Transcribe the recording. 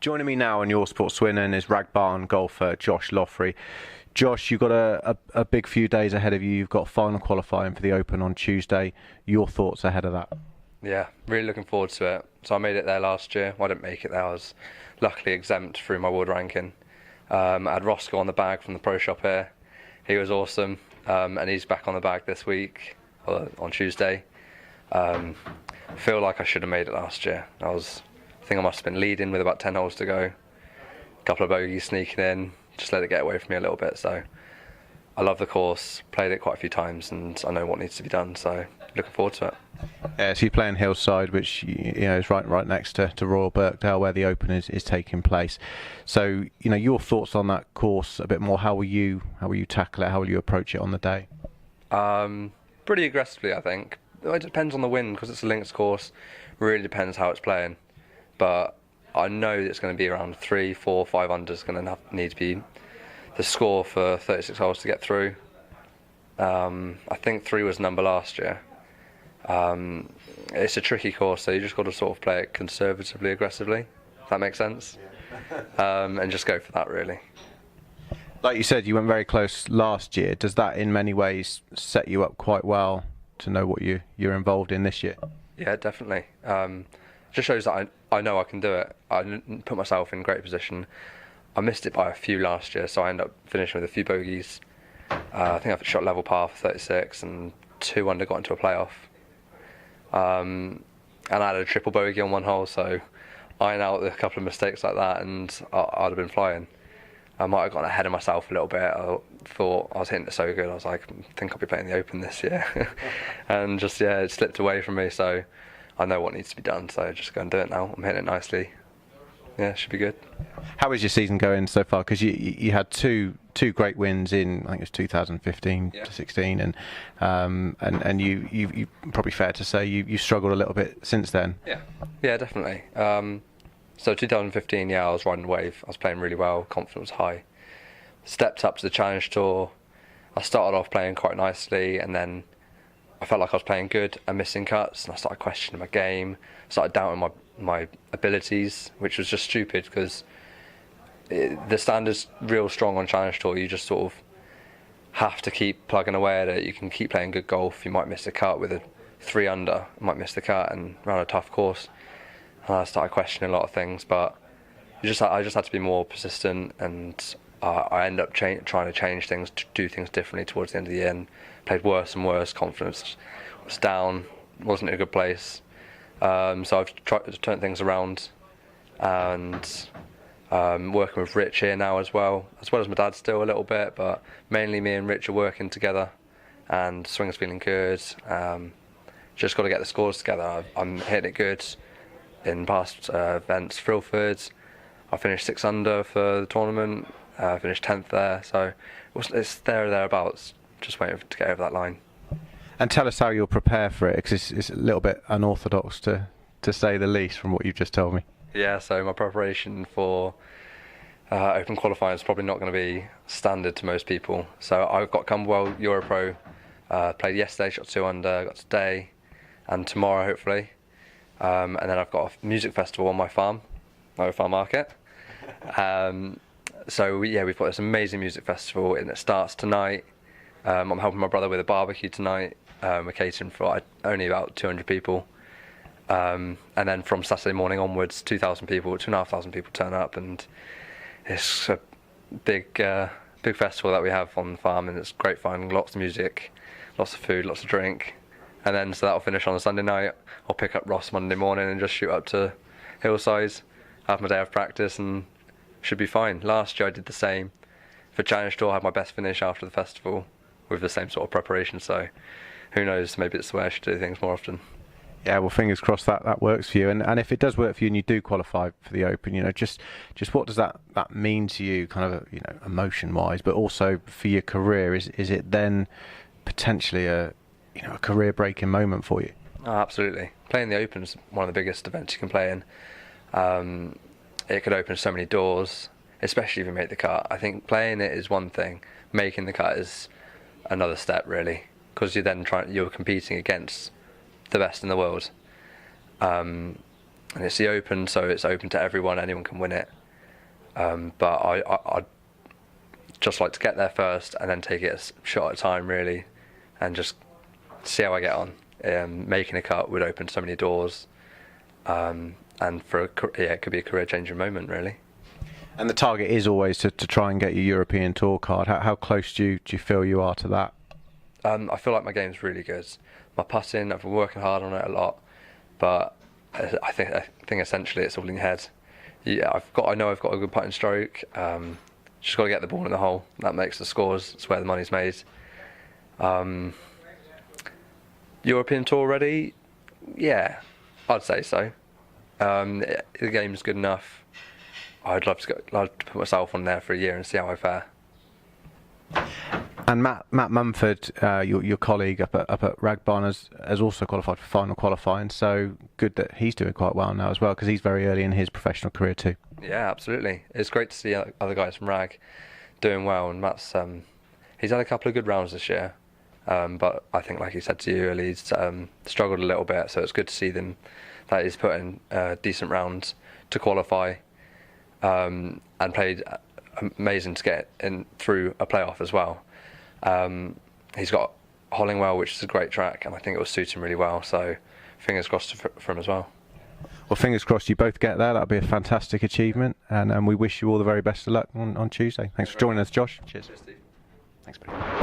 Joining me now on Your Sport Swindon is Rag Barn golfer Josh Loughrey. Josh, you've got a big few days ahead of you. You've got final qualifying for the Open on Tuesday. Your thoughts ahead of that? Yeah, really looking forward to it. So I made it there last year. Well, I didn't make it there. I was luckily exempt through my world ranking. I had Roscoe on the bag from the pro shop here. He was awesome, and he's back on the bag this week, on Tuesday. Feel like I should have made it last year. I think I must have been leading with about 10 holes to go. A couple of bogeys sneaking in, just let it get away from me a little bit. So I love the course, played it quite a few times, and I know what needs to be done. So looking forward to it. Yeah, so you're playing Hillside, which is right next to Royal Birkdale, where the Open is taking place. So your thoughts on that course a bit more. How will you tackle it? How will you approach it on the day? Pretty aggressively, I think. It depends on the wind because it's a links course. Really depends how it's playing. But I know it's going to be around 3, 4, 5 under. Is going to need to be the score for 36 holes to get through. I think 3 was number last year. It's a tricky course, so you just got to sort of play it conservatively, aggressively. If that makes sense. And just go for that, really. Like you said, you went very close last year. Does that in many ways set you up quite well to know what you're involved in this year? Yeah, definitely. Just shows that I know I can do it. I didn't put myself in great position. I missed it by a few last year, so I ended up finishing with a few bogeys. I think I shot level par for 36 and 2 under got into a playoff. And I had a triple bogey on one hole, so iron out a couple of mistakes like that and I'd have been flying. I might have gotten ahead of myself a little bit. I thought I was hitting it so good. I was like, I think I'll be playing the Open this year. And just, it slipped away from me. So I know what needs to be done. So just go and do it now. I'm hitting it nicely. Yeah, it should be good. How is your season going so far? Because you had two great wins in, I think it was 2015 to 16, and you probably fair to say you struggled a little bit since then. Yeah, definitely. So 2015, I was riding the wave. I was playing really well. Confidence was high. Stepped up to the Challenge Tour. I started off playing quite nicely, and then I felt like I was playing good and missing cuts, and I started questioning my game. Started doubting my abilities, which was just stupid because the standard's real strong on Challenge Tour. You just sort of have to keep plugging away at it. You can keep playing good golf. You might miss a cut with a 3 under. You might miss the cut and run a tough course. And I started questioning a lot of things, but I just had to be more persistent, and I ended up trying to change things, to do things differently towards the end of the year, and played worse and worse. Confidence was down, wasn't in a good place. So I've tried to turn things around, and working with Rich here now as well as my dad still a little bit, but mainly me and Rich are working together, and swing's feeling good. Just got to get the scores together. I'm hitting it good in past events. Thrillford, I finished 6 under for the tournament. I finished 10th there, so it's there or thereabouts. Just waiting to get over that line. And tell us how you'll prepare for it, because it's a little bit unorthodox to say the least from what you've just told me. Yeah, so my preparation for Open qualifying is probably not going to be standard to most people. So I've got Camberwell Europro, played yesterday, shot 2 under, got today and tomorrow hopefully. And then I've got a music festival on my farm market. So we've got this amazing music festival, and it starts tonight. I'm helping my brother with a barbecue tonight. We're catering for only about 200 people. And then from Saturday morning onwards, 2,000 people, 2,500 people turn up, and it's a big festival that we have on the farm, and it's great fun. Lots of music, lots of food, lots of drink. And then so that'll finish on a Sunday night. I'll pick up Ross Monday morning and just shoot up to Hillside, have my day of practice, and should be fine. Last year I did the same. For Challenge Tour I had my best finish after the festival with the same sort of preparation, so who knows, maybe it's the way I should do things more often. Yeah, well, fingers crossed that works for you. And if it does work for you and you do qualify for the Open, just what does that mean to you, kind of, emotion-wise, but also for your career? Is it then potentially a career-breaking moment for you? Oh, absolutely. Playing the Open is one of the biggest events you can play in. It could open so many doors, especially if you make the cut. I think playing it is one thing, making the cut is another step, really, because you're competing against the best in the world. and it's the Open, so it's open to everyone. Anyone can win it. But I'd just like to get there first and then take it a shot at a time, really, and just see how I get on. Making a cut would open so many doors, and it could be a career-changing moment, really. And the target is always to try and get your European Tour card. How close do you feel you are to that? I feel like my game's really good. My putting, I've been working hard on it a lot, but I think essentially it's all in your head. Yeah, I know I've got a good putting stroke. Just got to get the ball in the hole. That makes the scores. It's where the money's made. European Tour ready? Yeah, I'd say so. The game's good enough. I'd love to put myself on there for a year and see how I fare. And Matt Mumford, your colleague up at Ragbarn, has also qualified for final qualifying. So good that he's doing quite well now as well, because he's very early in his professional career too. Yeah, absolutely. It's great to see other guys from Rag doing well, and Matt's he's had a couple of good rounds this year, but I think, like he said to you earlier, he's struggled a little bit. So it's good to see that he's put in decent rounds to qualify, and played amazing to get in through a playoff as well. He's got Hollingwell, which is a great track, and I think it will suit him really well. So fingers crossed for him as well. Well, fingers crossed you both get there. That'll be a fantastic achievement, and we wish you all the very best of luck on Tuesday. Thanks for joining us, Josh. Cheers. Cheers, Steve. Thanks, buddy.